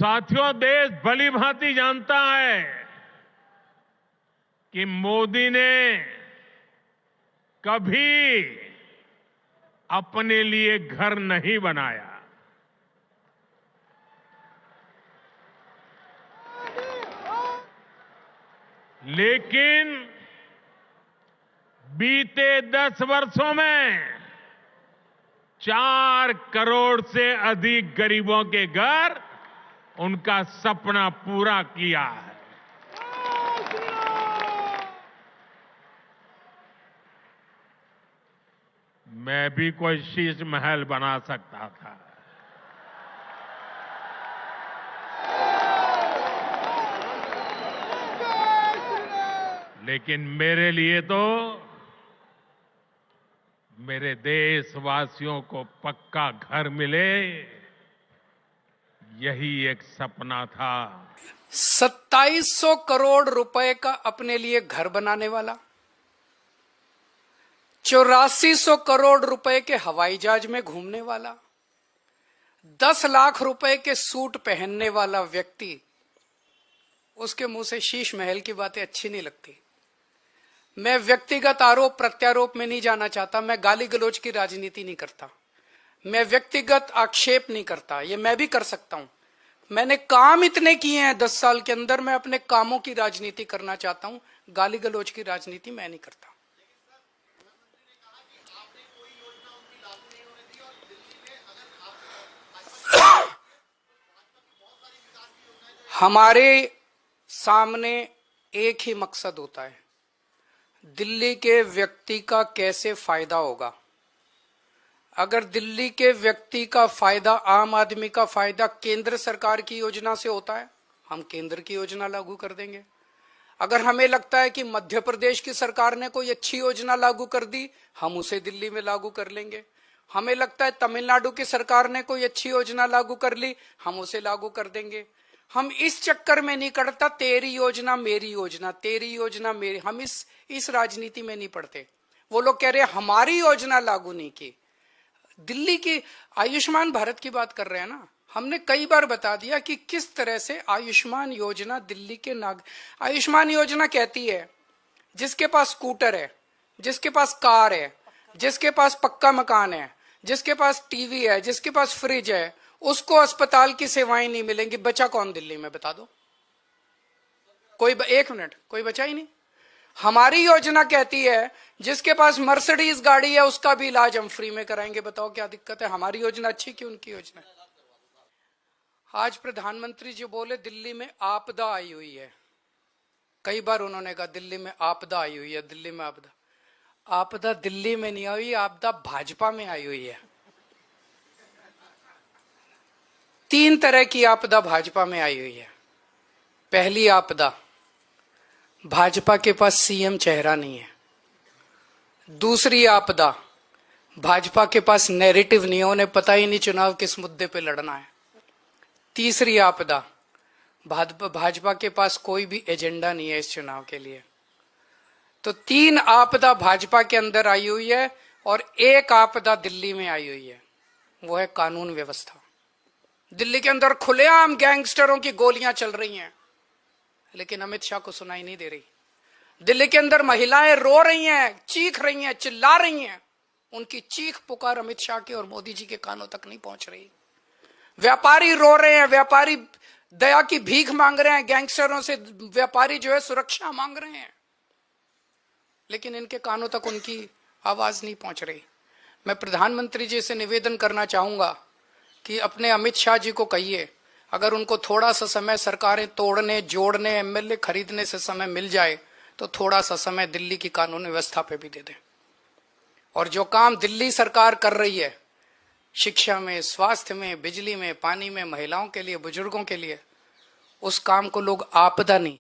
साथियों, देश भली भांति जानता है कि मोदी ने कभी अपने लिए घर नहीं बनाया। लेकिन बीते 10 वर्षों में 4 करोड़ से अधिक गरीबों के घर उनका सपना पूरा किया है। मैं भी कोई शीश महल बना सकता था, लेकिन मेरे लिए तो मेरे देशवासियों को पक्का घर मिले, यही एक सपना था। 2700 करोड़ रुपए का अपने लिए घर बनाने वाला, 8400 करोड़ रुपए के हवाई जहाज में घूमने वाला, 10 लाख रुपए के सूट पहनने वाला व्यक्ति, उसके मुंह से शीश महल की बातें अच्छी नहीं लगती। मैं व्यक्तिगत आरोप प्रत्यारोप में नहीं जाना चाहता, मैं गाली गलौज की राजनीति नहीं करता, मैं व्यक्तिगत आक्षेप नहीं करता। ये मैं भी कर सकता हूं, मैंने काम इतने किए हैं 10 साल के अंदर, मैं अपने कामों की राजनीति करना चाहता हूं, गाली गलौज की राजनीति मैं नहीं करता। हमारे सामने एक ही मकसद होता है, दिल्ली के व्यक्ति का कैसे फायदा होगा। अगर दिल्ली के व्यक्ति का फायदा, आम आदमी का फायदा केंद्र सरकार की योजना से होता है, हम केंद्र की योजना लागू कर देंगे। अगर हमें लगता है कि मध्य प्रदेश की सरकार ने कोई अच्छी योजना लागू कर दी, हम उसे दिल्ली में लागू कर लेंगे। हमें लगता है तमिलनाडु की सरकार ने कोई अच्छी योजना लागू कर ली, हम उसे लागू कर देंगे। हम इस चक्कर में नहीं करता तेरी योजना मेरी योजना, तेरी योजना मेरी, हम इस राजनीति में नहीं पड़ते। वो लोग कह रहे हैं हमारी योजना लागू नहीं की। दिल्ली की आयुष्मान भारत की बात कर रहे हैं ना, हमने कई बार बता दिया कि किस तरह से आयुष्मान योजना दिल्ली के आयुष्मान योजना कहती है जिसके पास स्कूटर है, जिसके पास कार है, जिसके पास पक्का मकान है, जिसके पास टीवी है, जिसके पास फ्रिज है, उसको अस्पताल की सेवाएं नहीं मिलेंगी। बचा कौन दिल्ली में, बता दो कोई? 1 मिनट, कोई बचा ही नहीं। हमारी योजना कहती है जिसके पास मर्सिडीज गाड़ी है उसका भी इलाज हम फ्री में कराएंगे। बताओ क्या दिक्कत है? हमारी योजना अच्छी कि उनकी योजना? आज प्रधानमंत्री जी बोले दिल्ली में आपदा आई हुई है। कई बार उन्होंने कहा दिल्ली में आपदा आई हुई है, दिल्ली में आपदा। आपदा दिल्ली में नहीं आई, आपदा भाजपा में आई हुई है। 3 तरह की आपदा भाजपा में आई हुई है। पहली आपदा, भाजपा के पास सीएम चेहरा नहीं है। दूसरी आपदा, भाजपा के पास नैरेटिव नहीं है, उन्हें पता ही नहीं चुनाव किस मुद्दे पे लड़ना है। तीसरी आपदा, भाजपा के पास कोई भी एजेंडा नहीं है इस चुनाव के लिए। तो 3 आपदा भाजपा के अंदर आई हुई है और एक आपदा दिल्ली में आई हुई है, वो है कानून व्यवस्था। दिल्ली के अंदर खुलेआम गैंगस्टरों की गोलियां चल रही हैं, लेकिन अमित शाह को सुनाई नहीं दे रही। दिल्ली के अंदर महिलाएं रो रही हैं, चीख रही हैं, चिल्ला रही हैं, उनकी चीख पुकार अमित शाह के और मोदी जी के कानों तक नहीं पहुंच रही। व्यापारी रो रहे हैं, व्यापारी दया की भीख मांग रहे हैं, गैंगस्टरों से व्यापारी जो है सुरक्षा मांग रहे हैं, लेकिन इनके कानों तक उनकी आवाज नहीं पहुंच रही। मैं प्रधानमंत्री जी से निवेदन करना चाहूंगा कि अपने अमित शाह जी को कहिए, अगर उनको थोड़ा सा समय सरकारें तोड़ने, जोड़ने, एमएलए खरीदने से समय मिल जाए तो थोड़ा सा समय दिल्ली की कानून व्यवस्था पे भी दे दें। और जो काम दिल्ली सरकार कर रही है शिक्षा में, स्वास्थ्य में, बिजली में, पानी में, महिलाओं के लिए, बुजुर्गों के लिए, उस काम को लोग आपदा नहीं